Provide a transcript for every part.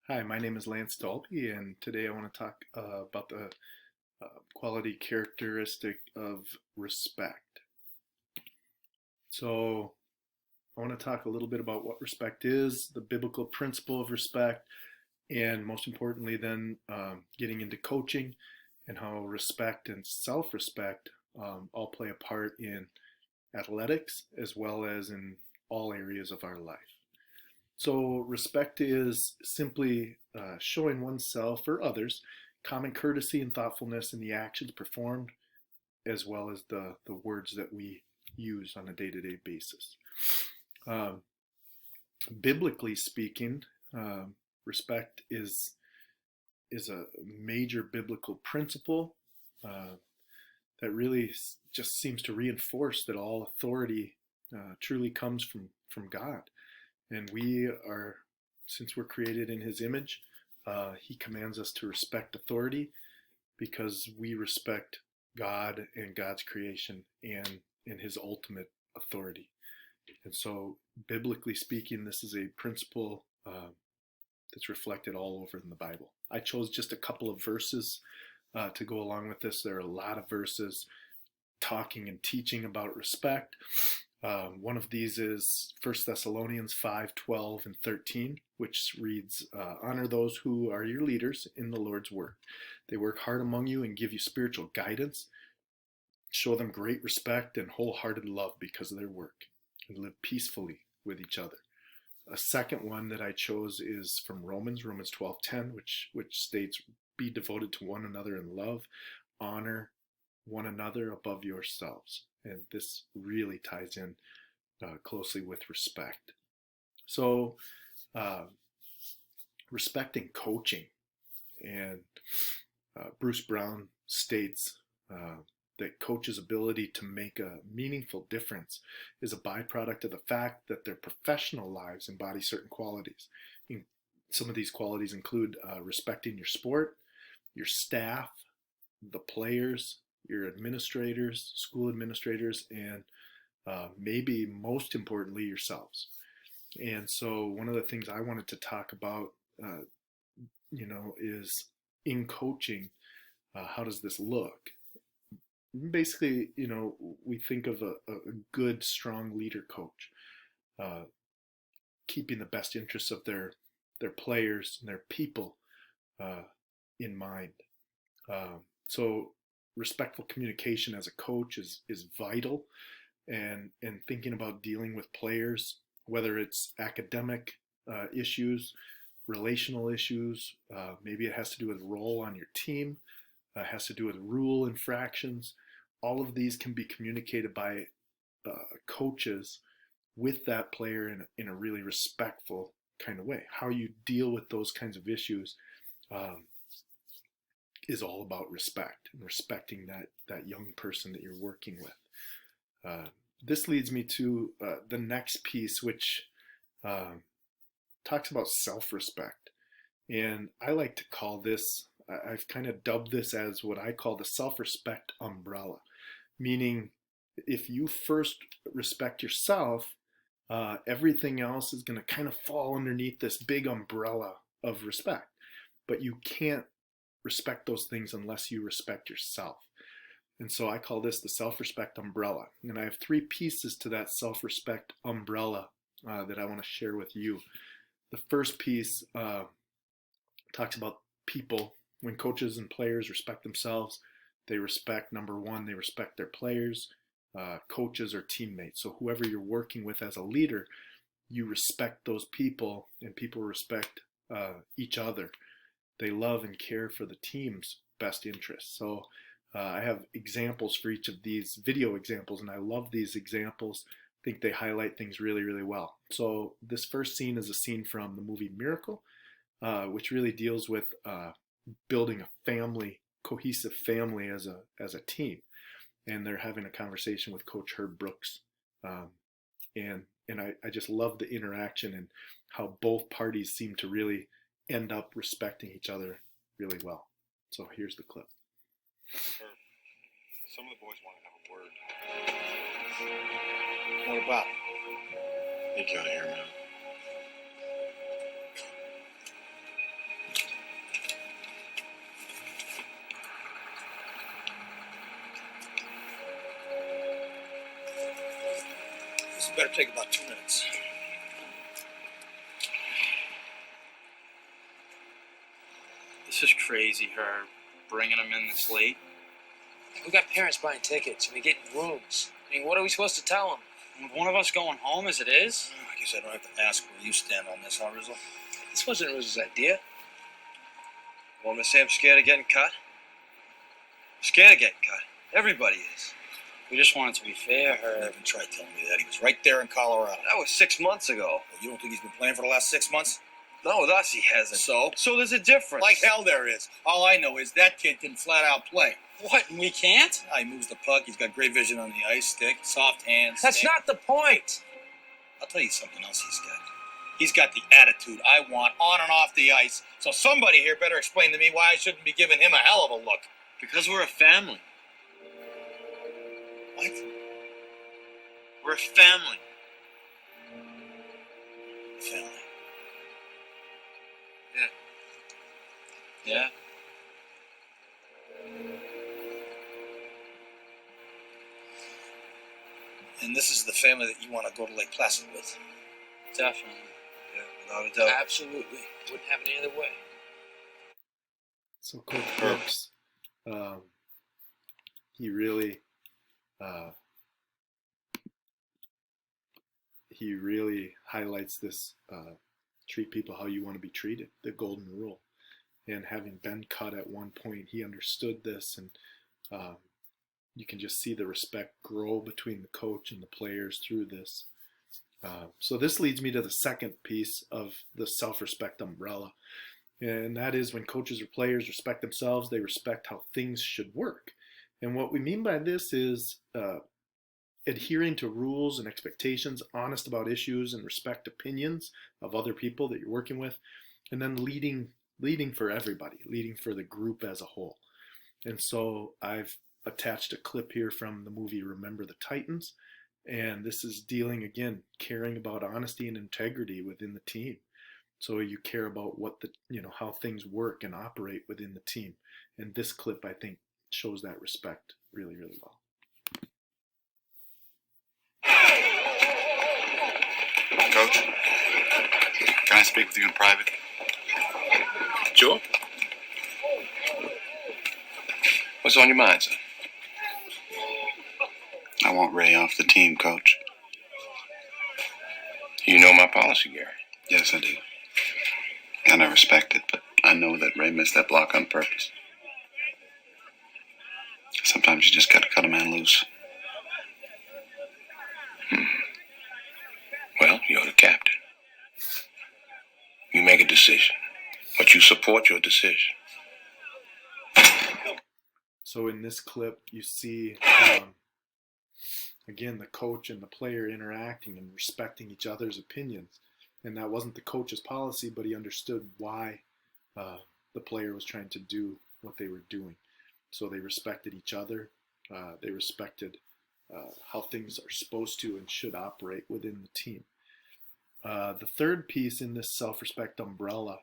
Hi, my name is Lance Dalbey, and today I want to talk about the quality characteristic of respect. So, I want to talk a little bit about what respect is, the biblical principle of respect, and most importantly, then getting into coaching and how respect and self respect all play a part in athletics as well as in all areas of our life. So, respect is simply showing oneself or others common courtesy and thoughtfulness in the actions performed, as well as the words that we use on a day to day basis. Um, Biblically speaking, respect is a major biblical principle uh, that really just seems to reinforce that all authority truly comes from God. And we are, since we're created in his image, he commands us to respect authority because we respect God and God's creation and his ultimate authority. And so, biblically speaking, this is a principle that's reflected all over in the Bible. I chose just a couple of verses to go along with this. There are a lot of verses talking and teaching about respect. One of these is 1 Thessalonians 5, 12, and 13, which reads, honor those who are your leaders in the Lord's work. They work hard among you and give you spiritual guidance. Show them great respect and wholehearted love because of their work, and live peacefully with each other. A second one that I chose is from Romans 12:10, which states, be devoted to one another in love, honor one another above yourselves. And this really ties in closely with respect. So, uh, respecting coaching. And Bruce Brown states that coaches' ability to make a meaningful difference is a byproduct of the fact that their professional lives embody certain qualities. Some of these qualities include respecting your sport, your staff, the players, your administrators, school administrators, and maybe most importantly, yourselves. And so, one of the things I wanted to talk about, is in coaching, how does this look? Basically, we think of a good, strong leader coach, uh, keeping the best interests of their players and their people uh, in mind. So respectful communication as a coach is vital, and thinking about dealing with players, whether it's academic issues, relational issues, maybe it has to do with role on your team, has to do with rule infractions. All of these can be communicated by coaches with that player in a really respectful kind of way. How you deal with those kinds of issues um, is all about respect and respecting that young person that you're working with. Uh, this leads me to the next piece, which uh, talks about self-respect. And I like to call this, I've kind of dubbed this as what I call the self-respect umbrella, meaning if you first respect yourself, everything else is going to kind of fall underneath this big umbrella of respect. But you can't respect those things unless you respect yourself. And so I call this the self respect umbrella. And I have three pieces to that self respect umbrella that I want to share with you. The first piece talks about people. When coaches and players respect themselves, they respect, number one, they respect their players, coaches, or teammates. So whoever you're working with as a leader, you respect those people, and people respect each other. They love and care for the team's best interests. So I have examples for each of these video examples, and I love these examples. I think they highlight things really, really well. So this first scene is a scene from the movie Miracle, which really deals with building a family, cohesive family as a team. And they're having a conversation with Coach Herb Brooks, um, and I just love the interaction and how both parties seem to really end up respecting each other really well. So here's the clip. Herb, some of the boys want to have a word. What about? You got here, man. better take about 2 minutes. This is crazy, Herb. Bringing them in this late. We got parents buying tickets and we get rooms. I mean, what are we supposed to tell them? With one of us going home as it is? I guess I don't have to ask where you stand on this, huh, Rizzo? This wasn't Rizzo's idea. Want me to say I'm scared of getting cut? I'm scared of getting cut. Everybody is. We just want it to be fair, Never Herb. even tried telling me that. He was right there in Colorado. That was 6 months ago. Well, you don't think he's been playing for the last 6 months? No, with us he hasn't. So there's a difference. Like hell there is. All I know is that kid can flat out play. What, we can't? He moves the puck. He's got great vision on the ice, stick, soft hands. That's stick. not the point. I'll tell you something else he's got. He's got the attitude I want on and off the ice. So somebody here better explain to me why I shouldn't be giving him a hell of a look. Because we're a family. What? We're a family. Family. Yeah. And this is the family that you want to go to Lake Placid with. Definitely. Yeah, without a doubt. Absolutely. Wouldn't have it any other way. So Coach Brooks, he really highlights this treat people how you want to be treated, the golden rule. And having been cut at one point, he understood this, and you can just see the respect grow between the coach and the players through this. So this leads me to the second piece of the self-respect umbrella. And that is when coaches or players respect themselves, they respect how things should work. And what we mean by this is adhering to rules and expectations, honest about issues, and respect opinions of other people that you're working with, and then leading for everybody, leading for the group as a whole. And so I've attached a clip here from the movie Remember the Titans. And this is dealing, again, caring about honesty and integrity within the team. So you care about how things work and operate within the team. And this clip, I think, shows that respect really, really well. Coach, can I speak with you in private? Sure. What's on your mind, son? I want Ray off the team, Coach. You know my policy, Gary. Yes, I do. And I respect it, but I know that Ray missed that block on purpose. Sometimes you just gotta cut a man loose. Well, you're the captain. You make a decision, but you support your decision. So in this clip, you see, again, the coach and the player interacting and respecting each other's opinions. And that wasn't the coach's policy, but he understood why the player was trying to do what they were doing. So they respected each other. They respected how things are supposed to and should operate within the team. The third piece in this self-respect umbrella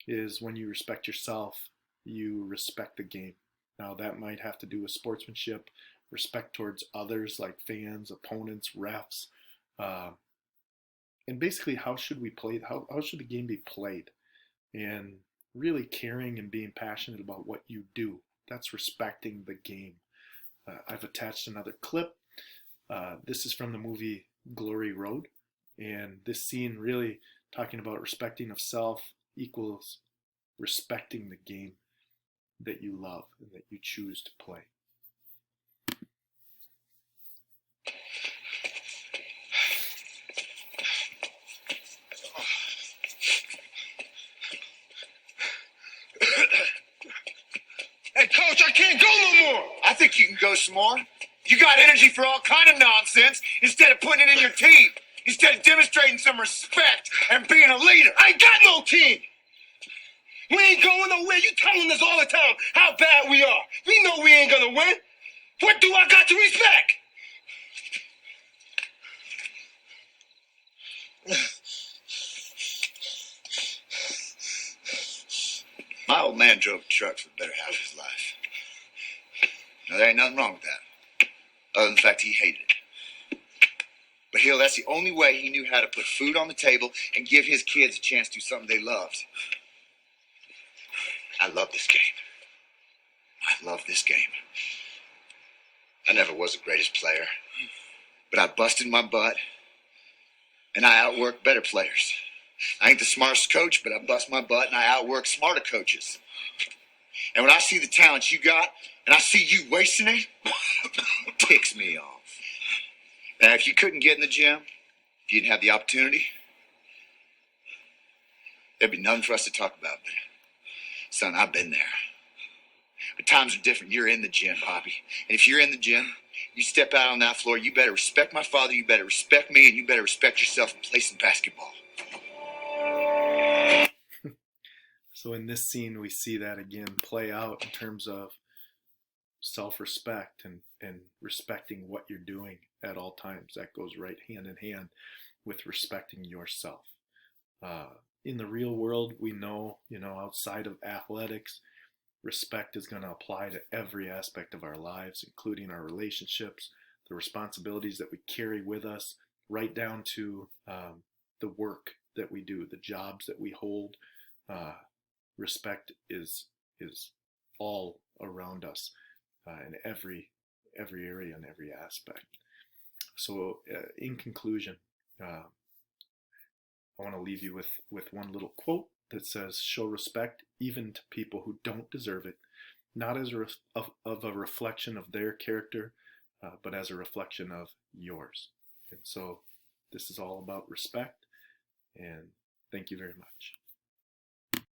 is when you respect yourself, you respect the game. Now that might have to do with sportsmanship, respect towards others like fans, opponents, refs, and basically how should we play? How should the game be played? And really caring and being passionate about what you do. That's respecting the game. I've attached another clip. This is from the movie Glory Road. And this scene really talking about respecting of self equals respecting the game that you love and that you choose to play. Hey, Coach, I can't go no more. I think you can go some more. You got energy for all kind of nonsense instead of putting it in your team. Instead of demonstrating some respect and being a leader. I ain't got no team. We ain't going nowhere. You telling us all the time how bad we are. We know we ain't gonna win. What do I got to respect? My old man drove a truck for the better half of his life. Now, there ain't nothing wrong with that. Other than the fact he hated it. But Hill, that's the only way he knew how to put food on the table and give his kids a chance to do something they loved. I love this game. I love this game. I never was the greatest player, but I busted my butt, and I outworked better players. I ain't the smartest coach, but I bust my butt, and I outwork smarter coaches. And when I see the talent you got, and I see you wasting it, it ticks me off. Now, if you couldn't get in the gym, if you didn't have the opportunity, there'd be nothing for us to talk about. But, son, I've been there. But times are different. You're in the gym, Poppy. And if you're in the gym, you step out on that floor, you better respect my father, you better respect me, and you better respect yourself and play some basketball. So in this scene, we see that again play out in terms of self-respect and respecting what you're doing at all times. That goes right hand in hand with respecting yourself. In the real world, we know, outside of athletics, respect is going to apply to every aspect of our lives, including our relationships, the responsibilities that we carry with us, right down to the work that we do, the jobs that we hold. Respect is all around us in every area and every aspect. So in conclusion, I want to leave you with one little quote that says, show respect even to people who don't deserve it, not as of a reflection of their character, but as a reflection of yours. And so this is all about respect, and thank you very much.